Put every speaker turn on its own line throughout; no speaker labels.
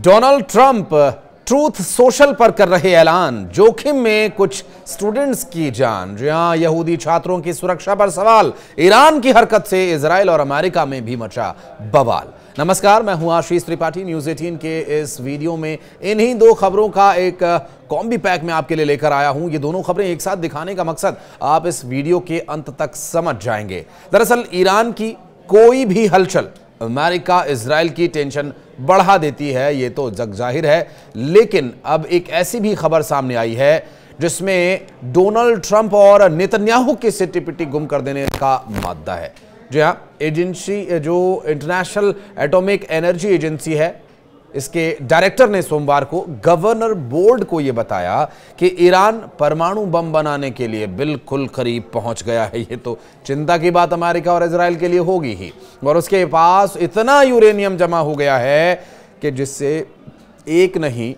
Donald Trump truth social पर कर रहे ऐलान, जोखिम में कुछ स्टूडेंट्स की जान। जी हां, यहूदी छात्रों की सुरक्षा पर सवाल, ईरान की हरकत से इजराइल और अमेरिका में भी मचा बवाल। नमस्कार, मैं हूं आशीष त्रिपाठी। न्यूज़ 18 के इस वीडियो में इन्हीं दो खबरों का एक कॉम्बी पैक में आपके लिए लेकर आया हूं। ये दोनों खबरें एक साथ दिखाने का मकसद आप इस वीडियो के अंत तक समझ जाएंगे। दरअसल ईरान की कोई भी हलचल अमेरिका इजराइल की टेंशन बढ़ा देती है, ये तो जग जाहिर है। लेकिन अब एक ऐसी भी खबर सामने आई है जिसमें डोनाल्ड ट्रंप और नेतन्याहू की सिट्टी पिट्टी गुम कर देने का मादा है। जी हाँ, एजेंसी जो इंटरनेशनल एटॉमिक एनर्जी एजेंसी है, इसके डायरेक्टर ने सोमवार को गवर्नर बोर्ड को यह बताया कि ईरान परमाणु बम बनाने के लिए बिल्कुल करीब पहुंच गया है। ये तो चिंता की बात अमेरिका और इजराइल के लिए होगी ही, और उसके पास इतना यूरेनियम जमा हो गया है कि जिससे एक नहीं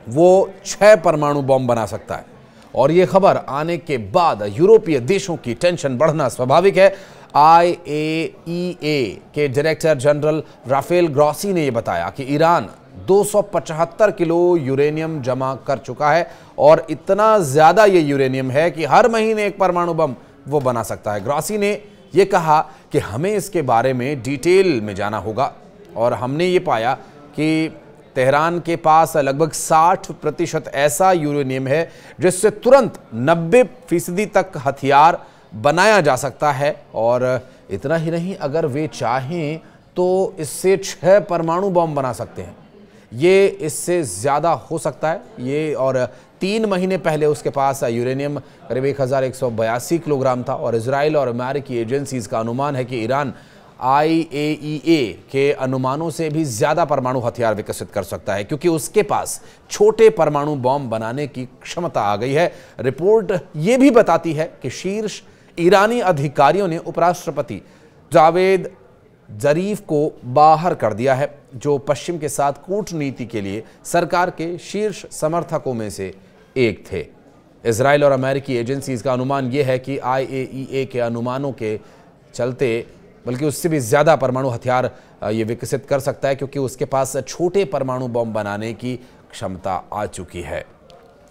वो 6 परमाणु बम बना सकता है। और यह खबर आने के बाद यूरोपीय देशों की टेंशन बढ़ना स्वाभाविक है। IAEA के डायरेक्टर जनरल राफेल ग्रॉसी ने यह बताया कि ईरान 275 किलो यूरेनियम जमा कर चुका है, और इतना ज्यादा ये यूरेनियम है कि हर महीने एक परमाणु बम वो बना सकता है। ग्रॉसी ने यह कहा कि हमें इसके बारे में डिटेल में जाना होगा, और हमने ये पाया कि तेहरान के पास लगभग 60% ऐसा यूरेनियम है जिससे तुरंत 90% तक हथियार बनाया जा सकता है। और इतना ही नहीं, अगर वे चाहें तो इससे 6 परमाणु बम बना सकते हैं। ये इससे ज़्यादा हो सकता है ये। और 3 महीने पहले उसके पास यूरेनियम करीब 1182 किलोग्राम था, और इजराइल और अमेरिकी एजेंसीज का अनुमान है कि ईरान IAEA के अनुमानों से भी ज़्यादा परमाणु हथियार विकसित कर सकता है, क्योंकि उसके पास छोटे परमाणु बम बनाने की क्षमता आ गई है। रिपोर्ट ये भी बताती है कि शीर्ष ईरानी अधिकारियों ने उपराष्ट्रपति जावेद जरीफ को बाहर कर दिया है, जो पश्चिम के साथ कूटनीति के लिए सरकार के शीर्ष समर्थकों में से एक थे। इजराइल और अमेरिकी एजेंसीज का अनुमान यह है कि IAEA के अनुमानों के चलते बल्कि उससे भी ज़्यादा परमाणु हथियार ये विकसित कर सकता है, क्योंकि उसके पास छोटे परमाणु बम बनाने की क्षमता आ चुकी है।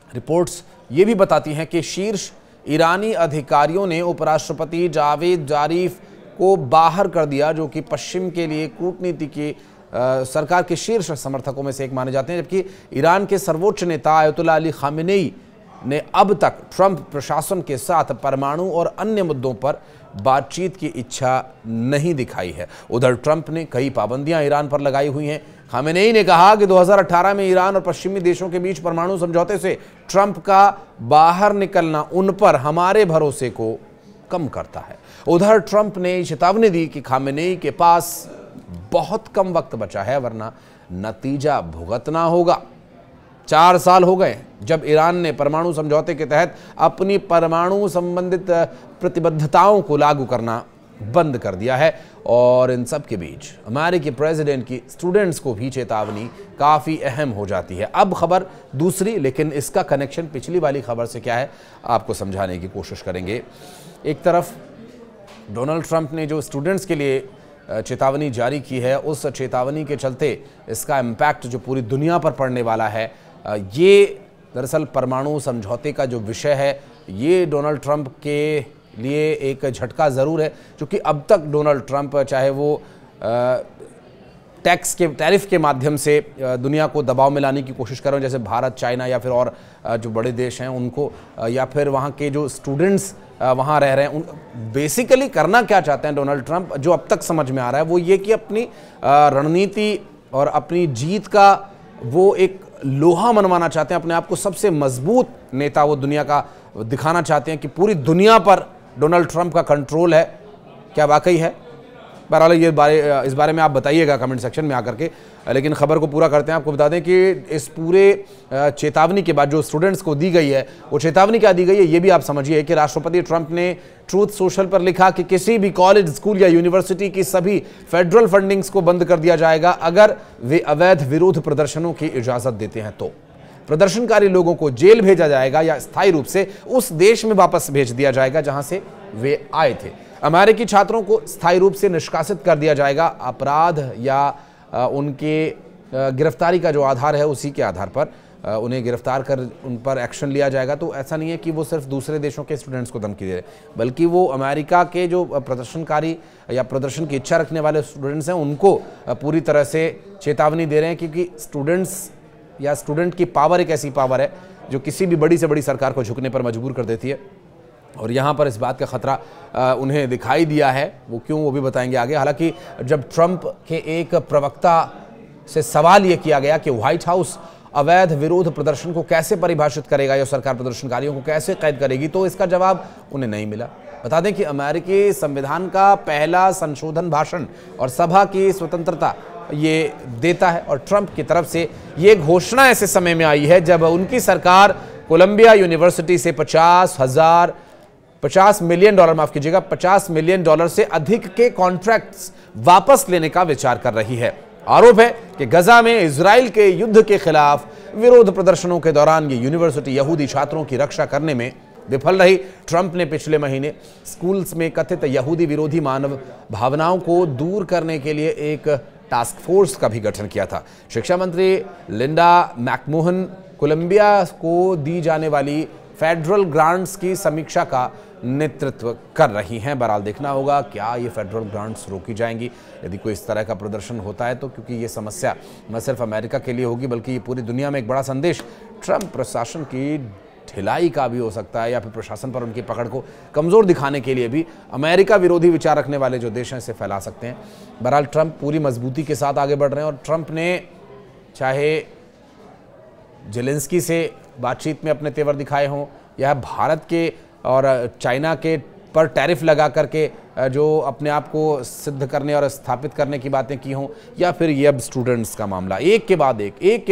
रिपोर्ट्स ये भी बताती हैं कि शीर्ष ईरानी अधिकारियों ने उपराष्ट्रपति जावेद जारीफ को बाहर कर दिया, जो कि पश्चिम के लिए कूटनीति की सरकार के शीर्ष समर्थकों में से एक माने जाते हैं। जबकि ईरान के सर्वोच्च नेता अयतुल्लाह अली खामेनेई ने अब तक ट्रंप प्रशासन के साथ परमाणु और अन्य मुद्दों पर बातचीत की इच्छा नहीं दिखाई है। उधर ट्रंप ने कई पाबंदियां ईरान पर लगाई हुई हैं। खामेनेई ने कहा कि 2018 में ईरान और पश्चिमी देशों के बीच परमाणु समझौते से ट्रंप का बाहर निकलना उन पर हमारे भरोसे को कम करता है। उधर ट्रंप ने चेतावनी दी कि खामेनेई के पास बहुत कम वक्त बचा है, वरना नतीजा भुगतना होगा। 4 साल हो गए जब ईरान ने परमाणु समझौते के तहत अपनी परमाणु संबंधित प्रतिबद्धताओं को लागू करना बंद कर दिया है, और इन सब के बीच अमेरिकी प्रेसिडेंट की स्टूडेंट्स को भी चेतावनी काफ़ी अहम हो जाती है। अब खबर दूसरी, लेकिन इसका कनेक्शन पिछली वाली खबर से क्या है आपको समझाने की कोशिश करेंगे। एक तरफ डोनाल्ड ट्रंप ने जो स्टूडेंट्स के लिए चेतावनी जारी की है, उस चेतावनी के चलते इसका इम्पैक्ट जो पूरी दुनिया पर पड़ने वाला है, ये दरअसल परमाणु समझौते का जो विषय है, ये डोनाल्ड ट्रंप के लिए एक झटका ज़रूर है। क्योंकि अब तक डोनाल्ड ट्रंप चाहे वो टैरिफ के माध्यम से दुनिया को दबाव में लाने की कोशिश कर रहे हैं, जैसे भारत, चाइना या फिर और जो बड़े देश हैं उनको, या फिर वहाँ के जो स्टूडेंट्स वहाँ रह रहे हैं, उन बेसिकली करना क्या चाहते हैं डोनाल्ड ट्रंप, जो अब तक समझ में आ रहा है वो ये कि अपनी रणनीति और अपनी जीत का वो एक लोहा मनवाना चाहते हैं। अपने आप को सबसे मजबूत नेता वो दुनिया का दिखाना चाहते हैं कि पूरी दुनिया पर डोनाल्ड ट्रंप का कंट्रोल है। क्या वाकई है? बहरहाल इस बारे में आप बताइएगा कमेंट सेक्शन में आकर के। लेकिन खबर को पूरा करते हैं। आपको बता दें कि इस पूरे चेतावनी के बाद जो स्टूडेंट्स को दी गई है, वो चेतावनी क्या दी गई है ये भी आप समझिए कि राष्ट्रपति ट्रंप ने ट्रूथ सोशल पर लिखा कि किसी भी कॉलेज, स्कूल या यूनिवर्सिटी की सभी फेडरल फंडिंग्स को बंद कर दिया जाएगा अगर वे अवैध विरोध प्रदर्शनों की इजाजत देते हैं। तो प्रदर्शनकारी लोगों को जेल भेजा जाएगा या स्थायी रूप से उस देश में वापस भेज दिया जाएगा जहां से वे आए थे। अमेरिकी छात्रों को स्थायी रूप से निष्कासित कर दिया जाएगा। अपराध या उनके गिरफ्तारी का जो आधार है उसी के आधार पर उन्हें गिरफ्तार कर उन पर एक्शन लिया जाएगा। तो ऐसा नहीं है कि वो सिर्फ दूसरे देशों के स्टूडेंट्स को धमकी दे रहे, बल्कि वो अमेरिका के जो प्रदर्शनकारी या प्रदर्शन की इच्छा रखने वाले स्टूडेंट्स हैं उनको पूरी तरह से चेतावनी दे रहे हैं, क्योंकि स्टूडेंट्स या स्टूडेंट की पावर एक ऐसी पावर है जो किसी भी बड़ी से बड़ी सरकार को झुकने पर मजबूर कर देती है। और यहाँ पर इस बात का खतरा उन्हें दिखाई दिया है, वो क्यों वो भी बताएंगे आगे। हालांकि जब ट्रंप के एक प्रवक्ता से सवाल ये किया गया कि व्हाइट हाउस अवैध विरोध प्रदर्शन को कैसे परिभाषित करेगा या सरकार प्रदर्शनकारियों को कैसे कैद करेगी, तो इसका जवाब उन्हें नहीं मिला। बता दें कि अमेरिकी संविधान का पहला संशोधन भाषण और सभा की स्वतंत्रता ये देता है, और ट्रंप की तरफ से ये घोषणा ऐसे समय में आई है जब उनकी सरकार कोलंबिया यूनिवर्सिटी से $50 मिलियन से अधिक के कॉन्ट्रैक्ट्स वापस लेने का विचार कर रही है। आरोप है कि गजा में इजराइल के युद्ध के खिलाफ विरोध प्रदर्शनों के दौरान ये यूनिवर्सिटी यहूदी छात्रों की रक्षा करने में विफल रही। ट्रंप ने पिछले महीने स्कूल्स में कथित यहूदी विरोधी मानव भावनाओं को दूर करने के लिए एक टास्क फोर्स का भी गठन किया था। शिक्षा मंत्री लिंडा मैकमोहन कोलंबिया को दी जाने वाली फेडरल ग्रांट्स की समीक्षा का नेतृत्व कर रही हैं। बहरहाल देखना होगा क्या ये फेडरल ग्रांट्स रोकी जाएंगी यदि कोई इस तरह का प्रदर्शन होता है तो, क्योंकि ये समस्या न सिर्फ अमेरिका के लिए होगी बल्कि ये पूरी दुनिया में एक बड़ा संदेश ट्रंप प्रशासन की ढिलाई का भी हो सकता है, या फिर प्रशासन पर उनकी पकड़ को कमज़ोर दिखाने के लिए भी अमेरिका विरोधी विचार रखने वाले जो देश हैं इसे फैला सकते हैं। बहरहाल ट्रंप पूरी मजबूती के साथ आगे बढ़ रहे हैं, और ट्रंप ने चाहे जेलेंस्की से बातचीत में अपने तेवर दिखाए हों, या भारत के और चाइना के पर टैरिफ लगा करके जो अपने आप को सिद्ध करने और स्थापित करने की बातें की हों, या फिर ये अब स्टूडेंट्स का मामला, एक के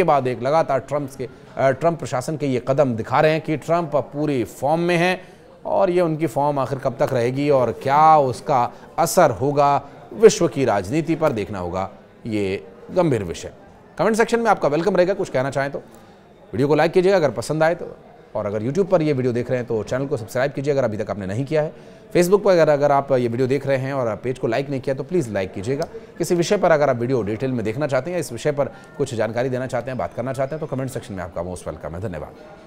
बाद एक लगातार ट्रंप प्रशासन के ये कदम दिखा रहे हैं कि ट्रंप पूरी फॉर्म में हैं, और ये उनकी फॉर्म आखिर कब तक रहेगी और क्या उसका असर होगा विश्व की राजनीति पर, देखना होगा। ये गंभीर विषय। कमेंट सेक्शन में आपका वेलकम रहेगा, कुछ कहना चाहें तो वीडियो को लाइक कीजिएगा अगर पसंद आए तो, और अगर YouTube पर ये वीडियो देख रहे हैं तो चैनल को सब्सक्राइब कीजिए अगर अभी तक आपने नहीं किया है। फेसबुक पर अगर आप ये वीडियो देख रहे हैं और पेज को लाइक नहीं किया तो प्लीज़ लाइक कीजिएगा। किसी विषय पर अगर आप वीडियो डिटेल में देखना चाहते हैं, इस विषय पर कुछ जानकारी देना चाहते हैं, बात करना चाहते हैं तो कमेंट सेक्शन में आपका मोस्ट वेलकम है। धन्यवाद।